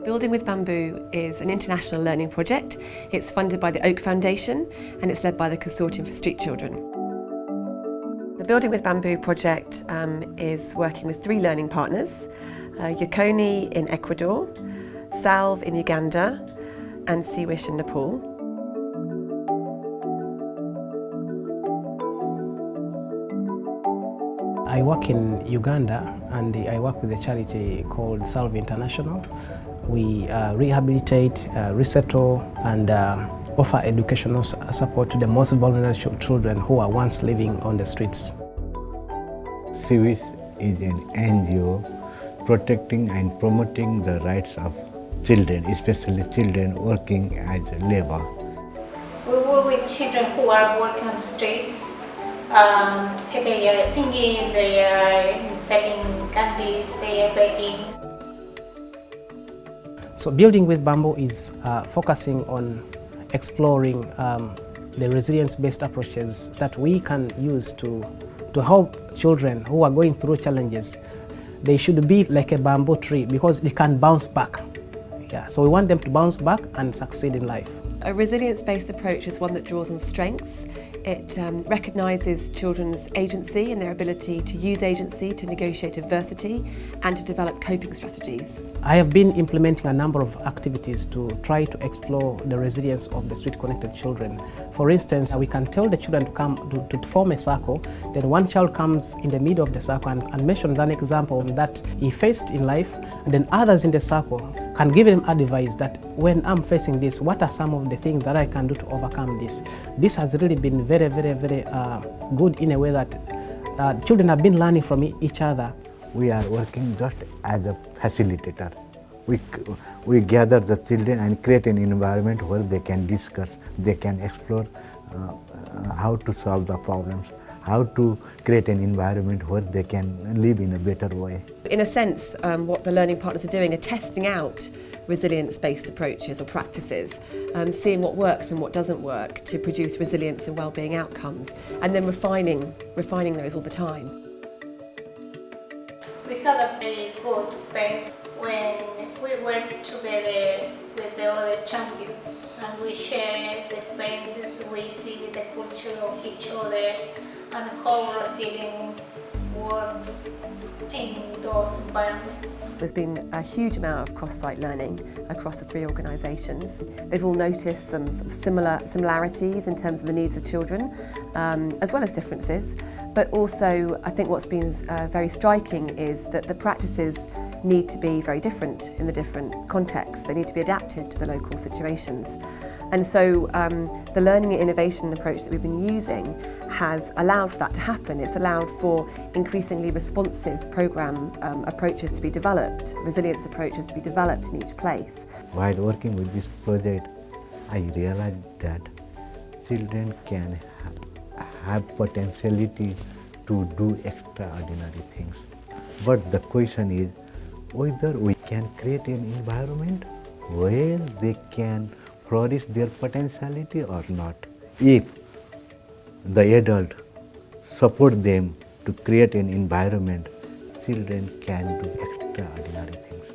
Building with Bamboo is an international learning project. It's funded by the Oak Foundation and it's led by the Consortium for Street Children. The Building with Bamboo project is working with 3 learning partners, Yokoni in Ecuador, Salve in Uganda and Siwish in Nepal. I work in Uganda and I work with a charity called Salve International. We rehabilitate, resettle and offer educational support to the most vulnerable children who are once living on the streets. Siwish is an NGO protecting and promoting the rights of children, especially children working as labor. We work with children who are working on the streets. They are singing, they are selling candies, they are baking. So Building with Bamboo is focusing on exploring the resilience-based approaches that we can use to help children who are going through challenges. They should be like a bamboo tree because it can bounce back. Yeah, so we want them to bounce back and succeed in life. A resilience-based approach is one that draws on strengths. It recognises children's agency and their ability to use agency to negotiate adversity and to develop coping strategies. I have been implementing a number of activities to try to explore the resilience of the street-connected children. For instance, we can tell the children to come to form a circle, then one child comes in the middle of the circle and mentions an example that he faced in life, and then others in the circle can give him advice that when I'm facing this, what are some of the things that I can do to overcome this? This has really been very good in a way that children have been learning from each other. We are working just as a facilitator. We gather the children and create an environment where they can discuss, they can explore how to solve the problems, how to create an environment where they can live in a better way. In a sense, what the learning partners are doing are testing out resilience-based approaches or practices, seeing what works and what doesn't work to produce resilience and well-being outcomes, and then refining those all the time. We had a very good experience when we worked together with the other champions and we share the experiences, we see the culture of each other and how resilience works in those environments. There's been a huge amount of cross-site learning across the 3 organisations. They've all noticed some sort of similarities in terms of the needs of children, as well as differences. But also, I think what's been very striking is that the practices need to be very different in the different contexts. They need to be adapted to the local situations. And so the learning and innovation approach that we've been using has allowed for that to happen. It's allowed for increasingly responsive programme approaches to be developed, resilience approaches to be developed in each place. While working with this project, I realized that children can have potentiality to do extraordinary things. But the question is whether we can create an environment where they can flourish their potentiality or not. If the adult support them to create an environment, children can do extraordinary things.